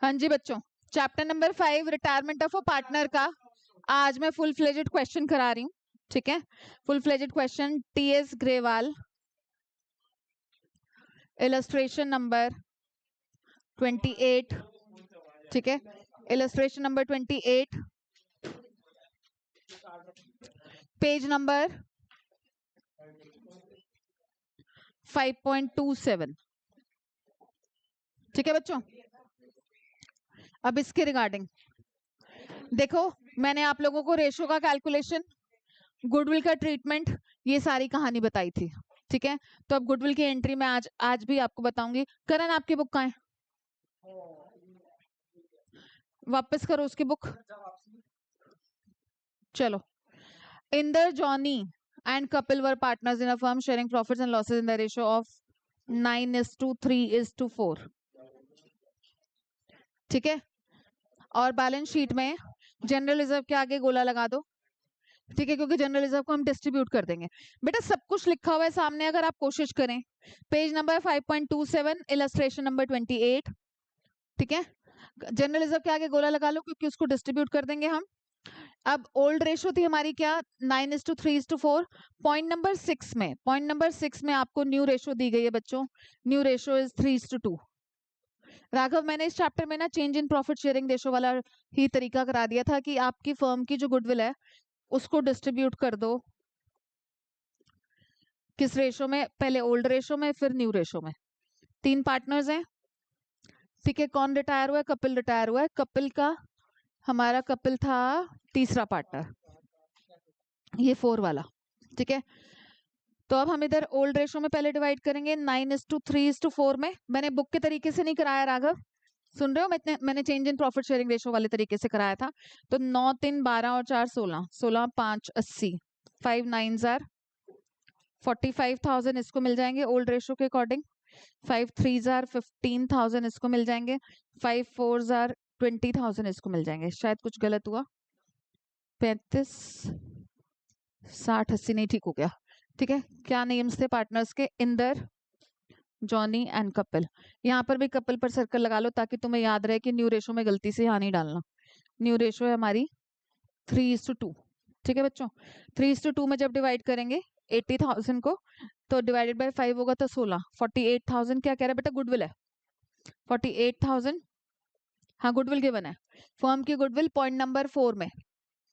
हाँ जी बच्चों, chapter number 5 retirement of a partner का आज मैं फुल फ्लेजेड क्वेश्चन करा रही हूँ। ठीक है, full fledged question TS Grewal, illustration number 28। ठीक है, इलस्ट्रेशन नंबर 28, पेज नंबर 5.27। ठीक है बच्चों, अब इसके रिगार्डिंग देखो, मैंने आप लोगों को रेशो का कैलकुलेशन, गुडविल का ट्रीटमेंट, ये सारी कहानी बताई थी। ठीक है, तो अब गुडविल की एंट्री में आज भी आपको बताऊंगी। करण, आपकी बुक कहाँ है? वापस करो उसकी बुक। चलो, Inder, Johnny and Kapil were partners in a firm sharing profits and losses in the ratio of 9:3:4। ठीक है, और बैलेंस शीट में जनरल रिजर्व के आगे गोला लगा दो। ठीक है, क्योंकि जनरल रिजर्व को हम डिस्ट्रीब्यूट कर देंगे। बेटा सब कुछ लिखा हुआ है सामने, अगर आप कोशिश करें। Page number 5.27, illustration number 28। ठीक है, जनरल रिजर्व के आगे गोला लगा लो क्योंकि उसको डिस्ट्रीब्यूट कर देंगे हम। अब ओल्ड रेशो थी हमारी क्या? 9:3:4। पॉइंट नंबर 6 में आपको न्यू रेशो दी गई है बच्चों। New ratio is 3:2। राघव, मैंने इस चैप्टर में ना change in profit sharing ratio वाला ही तरीका करा दिया था कि आपकी फर्म की जो गुडविल है उसको डिस्ट्रीब्यूट कर दो। किस रेशो में? पहले ओल्ड रेशो में, फिर न्यू रेशो में। 3 पार्टनर्स हैं। ठीक है, कौन रिटायर हुआ है? कपिल रिटायर हुआ है। कपिल का, हमारा कपिल था तीसरा पार्टनर, ये 4 वाला। ठीक है, तो अब हम इधर ओल्ड रेशो में पहले डिवाइड करेंगे 9:3:4 में। मैंने बुक के तरीके से नहीं कराया राघव, सुन रहे हो? मैंने change in profit sharing ratio वाले तरीके से कराया था। तो 9 3 12 और 4 16, 16 5 80, 5 9 जार 45,000 इसको मिल जाएंगे ओल्ड रेशो के अकॉर्डिंग। 5 3 जार 15,000 इसको मिल जाएंगे। 5 4 जार 20,000 इसको मिल जाएंगे। शायद कुछ गलत हुआ, 35 60 80 नहीं, ठीक हो गया। ठीक है, क्या नेम्स थे पार्टनर्स के? Inder, Johnny and Kapil. यहाँ पर भी कपिल पर सर्कल लगा लो ताकि तुम्हें याद रहे कि न्यू रेशो में गलती से यहाँ नहीं डालना। न्यू रेशो है हमारी 3:2। ठीक है बच्चों, 3:2 में जब डिवाइड करेंगे 80,000 को, तो डिवाइडेड बाय 5 होगा तो 16, 48,000। क्या कह रहा है बेटा? गुडविल है 48,000। हाँ, गुडविल गिवन है। फर्म की गुडविल पॉइंट नंबर 4 में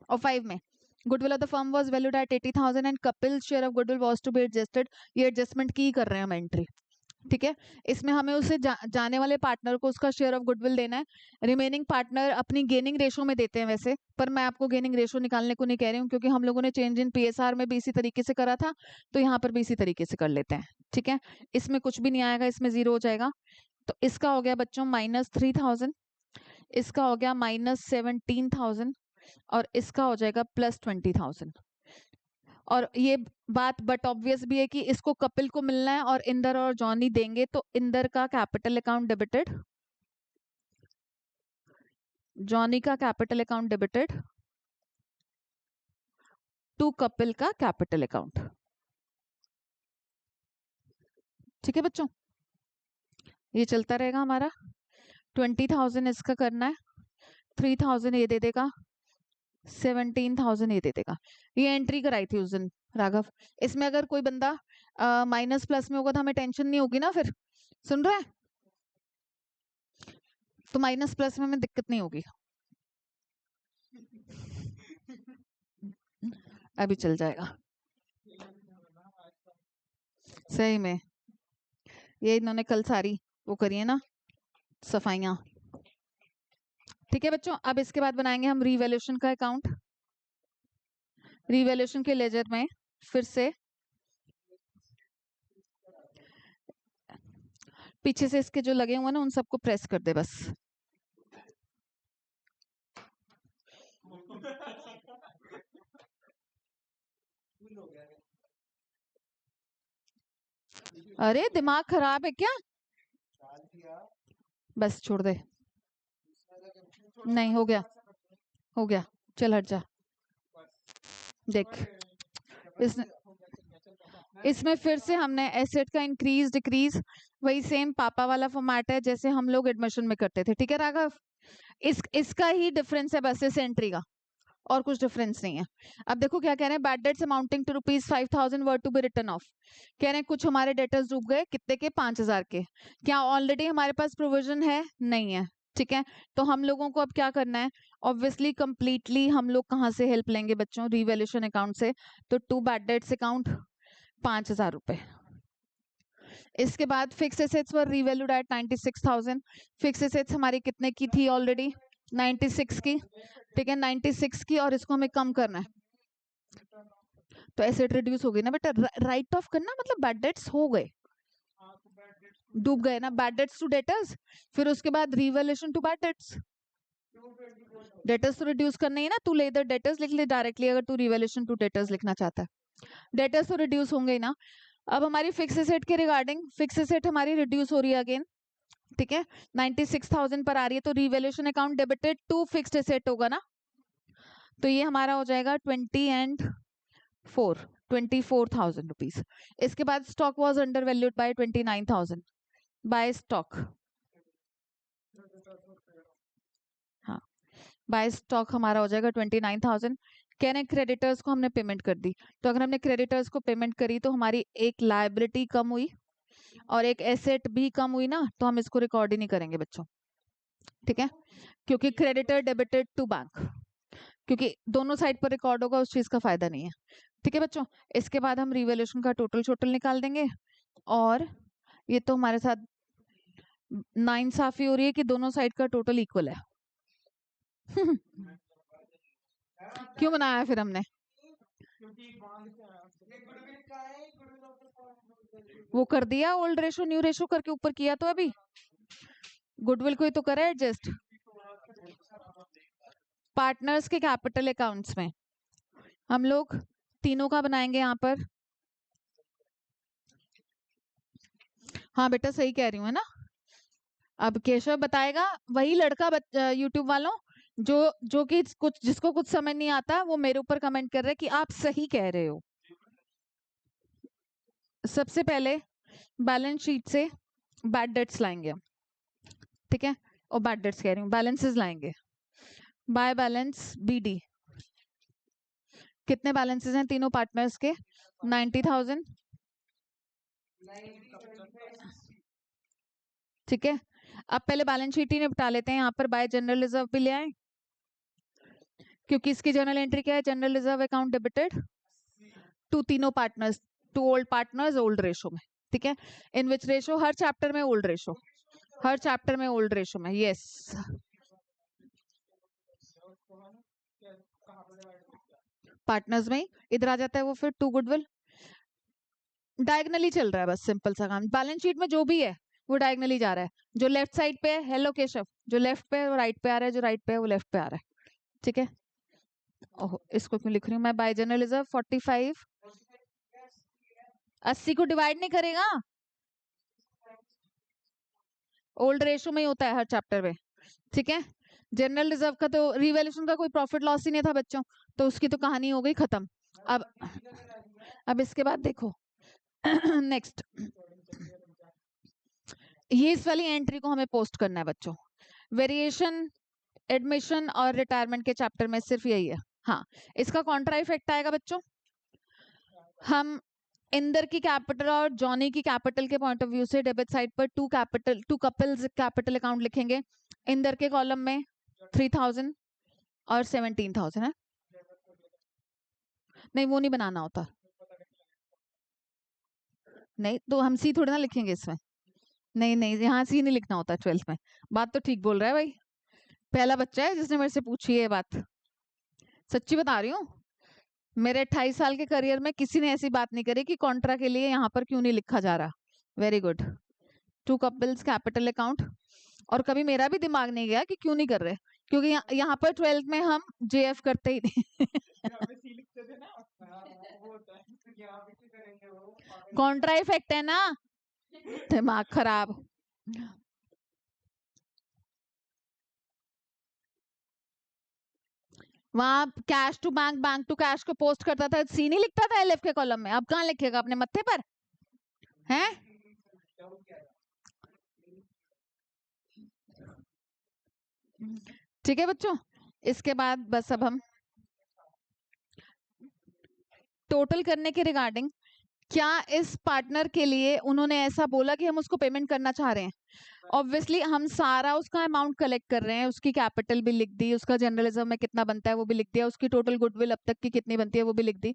और 5 में, goodwill of the firm was valued at 80,000 and Kapil share of goodwill was to be adjusted. ये एडजस्टमेंट की कर रहे हैं हम एंट्री। ठीक है, इसमें हमें उसे जाने वाले पार्टनर को उसका शेयर ऑफ गुडविल देना है। रिमेनिंग पार्टनर अपनी गेनिंग रेशो में देते हैं वैसे, पर मैं आपको गेनिंग रेशो निकालने को नहीं कह रही हूँ क्योंकि हम लोगों ने चेंज इन पीएसआर में भी इसी तरीके से करा था, तो यहाँ पर भी इसी तरीके से कर लेते हैं। ठीक है, इसमें कुछ भी नहीं आएगा, इसमें 0 हो जाएगा। तो इसका हो गया बच्चों -3,000, इसका हो गया -17,000 और इसका हो जाएगा +20,000। और ये बात बट ऑब्वियस भी है कि इसको कपिल को मिलना है और इंदर और जॉनी देंगे, तो इंदर का कैपिटल अकाउंट डेबिटेड, जॉनी का capital account debited to Kapil का कैपिटल अकाउंट। ठीक है बच्चों, ये चलता रहेगा हमारा। 20,000 इसका करना है, 3,000 ये दे देगा, 17,000 ये दे देगा। ये एंट्री कराई थी उस दिन राघव। इसमें अगर कोई बंदा माइनस प्लस में होगा तो हमें टेंशन नहीं होगी ना फिर, सुन रहा है? तो माइनस प्लस में हमें दिक्कत नहीं होगी, अभी चल जाएगा। सही में ये इन्होंने कल सारी वो करी है ना सफाइयां। ठीक है बच्चों, अब इसके बाद बनाएंगे हम रीवैल्यूएशन का अकाउंट। रीवैल्यूएशन के लेजर में फिर से पीछे से इसके जो लगे हुए ना उन सबको प्रेस कर दे बस। अरे दिमाग खराब है क्या? बस छोड़ दे। नहीं, हो गया हो गया, चल हट जा। देख इसने इसमें फिर से हमने एसेट का इंक्रीज डिक्रीज वही सेम पापा वाला फॉर्मेट है जैसे हम लोग एडमिशन में करते थे। ठीक है राघव, इसका ही डिफरेंस है बस इस एंट्री का, और कुछ डिफरेंस नहीं है। अब देखो क्या कह रहे हैं, bad debts amounting to ₹5,000 were to be written off. कह रहे हैं कुछ हमारे डेटर्स डूब गए, कितने के? 5,000 के। क्या ऑलरेडी हमारे पास प्रोविजन है? नहीं है। ठीक है, तो हम लोगों को अब क्या करना है? ऑब्वियसली कंप्लीटली हम लोग कहाँ से हेल्प लेंगे बच्चों? रिवैल्यूएशन अकाउंट से। तो टू बैड डेट्स अकाउंट 5,000 रुपए। इसके बाद फिक्स एसेट्स वर रीवैल्यूड एट 96,000। फिक्स एसेट्स हमारी कितने की थी ऑलरेडी? 96 की। ठीक है, 96 की, और इसको हमें कम करना है तो एसेट रिड्यूस हो गई ना बेटा। राइट ऑफ करना मतलब बैड डेट्स हो गए, डूब गए ना, बैड डेट्स टू डेटर्स, फिर उसके बाद revaluation to bad debts. Debtors तो रिड्यूस करना ही ना, तू ले इधर डेटर्स लिख ले डायरेक्टली अगर तू रिवैल्यूएशन टू डेटर्स लिखना चाहता है। डेटर्स तो रिड्यूस होंगे ही ना। अब हमारी फिक्स एसेट के रिगार्डिंग, फिक्स एसेट हमारी रिड्यूस हो रही है अगेन। ठीक है, 96,000 पर आ रही है, तो revaluation account debited to fixed asset होगा ना, तो ये हमारा हो जाएगा 24,000 रुपीज। इसके बाद stock was under valued by 29,000 by stock. हाँ, बाय स्टॉक हमारा हो जाएगा 29,000। कह रहे हैं क्रेडिटर्स को हमने पेमेंट कर दी, तो अगर हमने क्रेडिटर्स को पेमेंट करी तो हमारी एक लायबिलिटी कम हुई और एक एसेट भी कम हुई ना, तो हम इसको रिकॉर्ड ही नहीं करेंगे बच्चों। ठीक है, क्योंकि क्रेडिटर डेबिटेड टू बैंक, क्योंकि दोनों साइड पर रिकॉर्ड होगा, उस चीज का फायदा नहीं है। ठीक है बच्चों, इसके बाद हम रिवैल्यूएशन का टोटल निकाल देंगे, और ये तो हमारे साथ नाइंसाफी हो रही है कि दोनों साइड का टोटल इक्वल है। क्यों बनाया फिर हमने? वो कर दिया ओल्ड रेशो न्यू रेशो करके ऊपर किया, तो अभी गुडविल को ही तो करे एडजस्ट। पार्टनर्स के कैपिटल अकाउंट्स में हम लोग तीनों का बनाएंगे यहाँ पर। हाँ बेटा सही कह रही हूँ, है ना। अब केशव बताएगा, वही लड़का यूट्यूब वालों जो जो कि कुछ जिसको कुछ समझ नहीं आता वो मेरे ऊपर कमेंट कर रहे हैं कि आप सही कह रहे हो। सबसे पहले बैलेंस शीट से बैड डेट्स लाएंगे हम। ठीक है, और बैड डेट्स कह रही हूँ, बैलेंसेस लाएंगे। बाय बैलेंस बीडी, कितने बैलेंसेस हैं तीनों पार्टनर्स के? 90,000। ठीक है, अब पहले बैलेंस शीट ही निपटा लेते हैं। यहाँ पर बाय जनरल रिजर्व भी ले आए, क्योंकि इसकी जनरल एंट्री क्या है? General reserve account debited to तीनों partners, to old partners old ratio में। ठीक है, इन विच रेशो? हर चैप्टर में ओल्ड रेशो, हर चैप्टर में ओल्ड रेशो में। यस, पार्टनर्स में ही इधर आ जाता है वो, फिर टू गुडविल। डायगनली चल रहा है बस, सिंपल सा काम। बैलेंस शीट में जो भी है वो डायगनली जा रहा है। जो लेफ्ट साइड पे है, हेलो केशव, जो लेफ्ट पे है वो राइट पे आ रहा है, जो राइट पे है वो लेफ्ट पे आ रहा है। ठीक है, ओहो इसको क्यों लिख रही हूँ मैं? बाय जनरल रिजर्व 45, 80 को डिवाइड नहीं करेगा, ओल्ड रेशो में ही होता है हर चैप्टर में। ठीक है, जनरल रिजर्व का तो रिवैल्यूएशन का कोई प्रॉफिट लॉस ही नहीं था बच्चों, तो उसकी तो कहानी हो गई खत्म। अब इसके बाद देखो नेक्स्ट, ये इस वाली एंट्री को हमें पोस्ट करना है बच्चों। वेरिएशन एडमिशन और रिटायरमेंट के चैप्टर में सिर्फ यही है। हाँ, इसका कॉन्ट्रा इफेक्ट आएगा बच्चों। हम इंदर की कैपिटल और जॉनी की कैपिटल के पॉइंट ऑफ व्यू से डेबिट साइड पर टू कपल्स कैपिटल अकाउंट लिखेंगे। इंदर के कॉलम में 3,000 और 17,000 है। नहीं वो नहीं बनाना होता, नहीं तो हम सी थोड़ी ना लिखेंगे इसमें। नहीं नहीं, यहाँ सी नहीं लिखना होता 12th में। बात तो ठीक बोल रहा है भाई, पहला बच्चा है जिसने मेरे से पूछी है बात, सच्ची बता रही हूँ। मेरे 28 साल के करियर में किसी ने ऐसी बात नहीं करी कि कॉन्ट्रा के लिए यहाँ पर क्यों नहीं लिखा जा रहा। Very good, to couples capital account. और कभी मेरा भी दिमाग नहीं गया कि क्यों नहीं कर रहे, क्योंकि यहाँ पर 12th में हम जेएफ करते ही नहीं। कॉन्ट्रा इफेक्ट है ना, दिमाग खराब। वहां cash to bank, bank to cash को पोस्ट करता था, सी नहीं लिखता था एलएफ के कॉलम में, अब कहाँ लिखेगा अपने मत्थे पर हैं? ठीक है बच्चों, इसके बाद बस अब हम टोटल करने के रिगार्डिंग, क्या इस पार्टनर के लिए उन्होंने ऐसा बोला कि हम उसको पेमेंट करना चाह रहे हैं? ऑब्वियसली हम सारा उसका अमाउंट कलेक्ट कर रहे हैं, उसकी कैपिटल भी लिख दी, उसका जर्नलिज्म में कितना बनता है वो भी लिख दिया, उसकी टोटल गुडविल अब तक की कितनी बनती है वो भी लिख दी।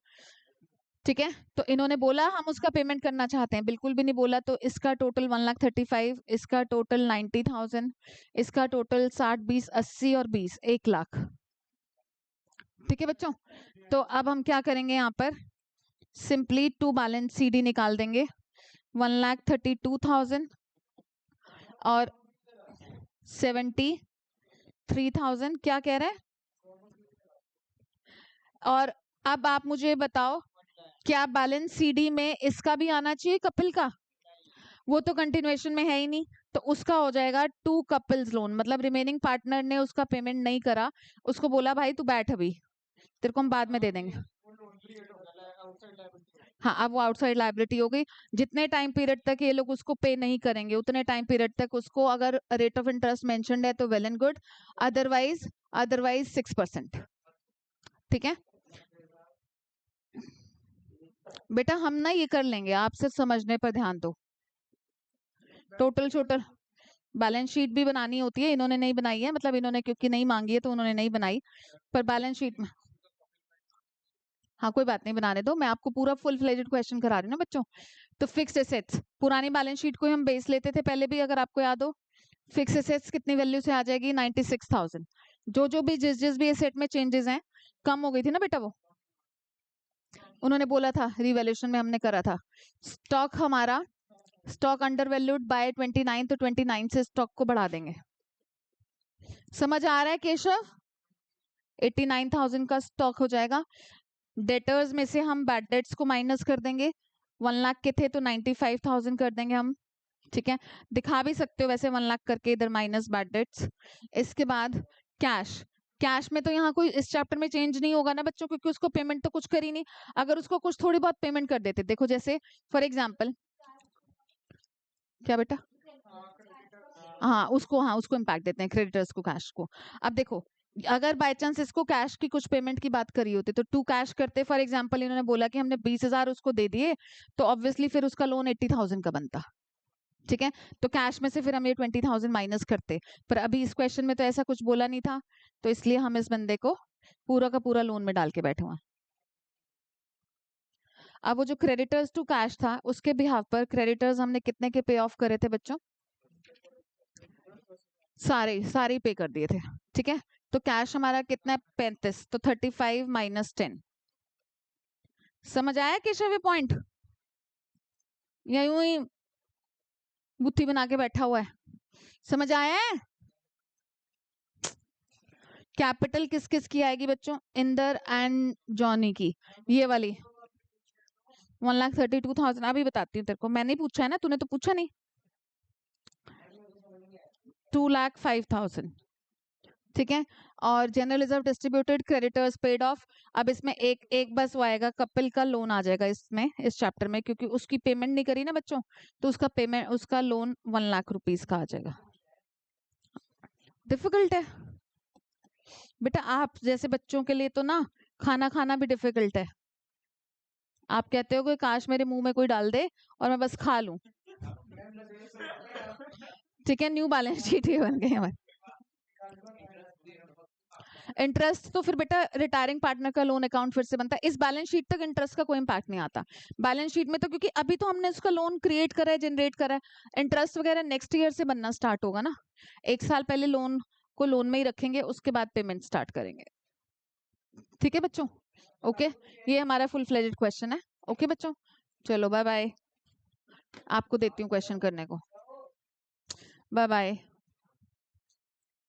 ठीक है, तो इन्होंने बोला हम उसका पेमेंट करना चाहते हैं? बिल्कुल भी नहीं बोला। तो इसका टोटल 1,35,000, इसका टोटल 90,000, इसका टोटल 60, 20, 80 और 20, 1,00,000। ठीक है बच्चों, तो अब हम क्या करेंगे, यहाँ पर सिंपली टू बैलेंस सीडी निकाल देंगे। 1,32,000 और 73,000, क्या कह रहे हैं? और अब आप मुझे बताओ, क्या बैलेंस सीडी में इसका भी आना चाहिए, कपिल का? वो तो कंटिन्यूएशन में है ही नहीं, तो उसका हो जाएगा टू कपल्स लोन, मतलब रिमेनिंग पार्टनर ने उसका पेमेंट नहीं करा, उसको बोला भाई तू बैठ, अभी तेरे को हम बाद में दे देंगे। हाँ, अब वो आउटसाइड लायबिलिटी हो गई। जितने टाइम पीरियड तक ये लोग उसको पे नहीं करेंगे उतने टाइम पीरियड तक उसको, अगर रेट ऑफ इंटरेस्ट मेंशन्ड है तो वेल एंड गुड, अदरवाइज 6%। ठीक है बेटा, हम ना ये कर लेंगे, आप सिर्फ समझने पर ध्यान दो। टोटल बैलेंस शीट भी बनानी होती है, इन्होंने नहीं बनाई है, मतलब इन्होंने क्योंकि नहीं मांगी है तो उन्होंने नहीं बनाई, पर बैलेंस शीट में, हाँ कोई बात नहीं, बनाने दो, मैं आपको पूरा फुल फ्लेजेड क्वेश्चन करा रही हूँ ना बच्चों। तो फिक्स्ड एसेट्स, पुरानी बैलेंस शीट को हम बेस लेते थे पहले भी, अगर आपको याद हो। फिक्स्ड एसेट्स कितनी वैल्यू से आ जाएगी? 96,000। जो भी जिस भी एसेट में चेंजेस हैं, कम हो गई थी ना बेटा वो, उन्होंने बोला था रिवैल्यूएशन में हमने करा था। स्टॉक हमारा, स्टॉक अंडर वैल्यूड बाय 29, तो 29 से स्टॉक को बढ़ा देंगे। समझ आ रहा है केशव? 89,000 का स्टॉक हो जाएगा। डेटर्स में से हम बैड डेट्स को माइनस कर देंगे, 1,00,000 के थे तो 95,000 कर देंगे हम। ठीक है, दिखा भी सकते हो वैसे 1,00,000 करके इधर माइनस बैड डेट्स। इसके बाद कैश, कैश में तो यहाँ कोई इस चैप्टर में चेंज नहीं होगा ना बच्चों, क्योंकि उसको पेमेंट तो कुछ करी नहीं। अगर उसको कुछ थोड़ी बहुत पेमेंट कर देते, देखो जैसे फॉर एग्जाम्पल, क्या बेटा? हाँ उसको इम्पैक्ट देते हैं, क्रेडिटर्स को, कैश को। अब देखो, अगर बाय चांस इसको कैश की कुछ पेमेंट की बात करी होती तो टू कैश करते, फॉर एग्जांपल इन्होंने बोला कि हमने 20,000 उसको दे दिए, तो ऑब्वियसली फिर उसका लोन 80,000 का बनता। ठीक है, तो कैश में से फिर हम ये 20,000 माइनस करते, पर अभी इस क्वेश्चन में तो ऐसा कुछ बोला नहीं था, तो इसलिए हम इस बंदे को पूरा का पूरा लोन में डाल के बैठे हुए हैं। अब वो जो क्रेडिटर्स टू कैश था, उसके बिहाफ पर क्रेडिटर्स हमने कितने के पे ऑफ करे थे बच्चों? सारे पे कर दिए थे। ठीक है, तो कैश हमारा कितना है? 35, तो 35 माइनस 10। समझ आया केशव ये पॉइंट? या यूं ही बुद्धि बना के बैठा हुआ है? समझ आया है? कैपिटल किस किस की आएगी बच्चों? इंदर एंड जॉनी की, ये वाली 1,32,000। अभी बताती हूँ तेरे को, मैंने पूछा है ना, तूने तो पूछा नहीं। 2,05,000। ठीक है, और general reserve distributed, creditors paid of. अब इसमें एक बस वो आएगा, कपिल का लोन आ जाएगा इसमें, इस चैप्टर में, क्योंकि उसकी पेमेंट नहीं करी ना बच्चों, तो उसका पेमेंट, उसका लोन 1,00,000 रुपीज का आ जाएगा। डिफिकल्ट है बेटा, आप जैसे बच्चों के लिए तो ना खाना खाना भी डिफिकल्ट है। आप कहते हो कि काश मेरे मुंह में कोई डाल दे और मैं बस खा लूं। ठीक है, न्यू बैलेंस शीट ये बन गई हमारी। इंटरेस्ट तो फिर बेटा रिटायरिंग पार्टनर का लोन अकाउंट फिर से बनता है, इस बैलेंस शीट तक इंटरेस्ट का कोई इंपैक्ट नहीं आता। बैलेंस शीट में तो, क्योंकि अभी तो हमने उसका लोन क्रिएट करा है, जनरेट करा है, इंटरेस्ट वगैरह नेक्स्ट ईयर से बनना स्टार्ट होगा ना। 1 साल पहले लोन को लोन में ही रखेंगे, उसके बाद पेमेंट स्टार्ट करेंगे। ठीक है बच्चों, ओके, ये हमारा फुल फ्लेजेड क्वेश्चन है। ओके बच्चों, चलो बाय बाय, आपको देती हूँ क्वेश्चन करने को, बाय बाय।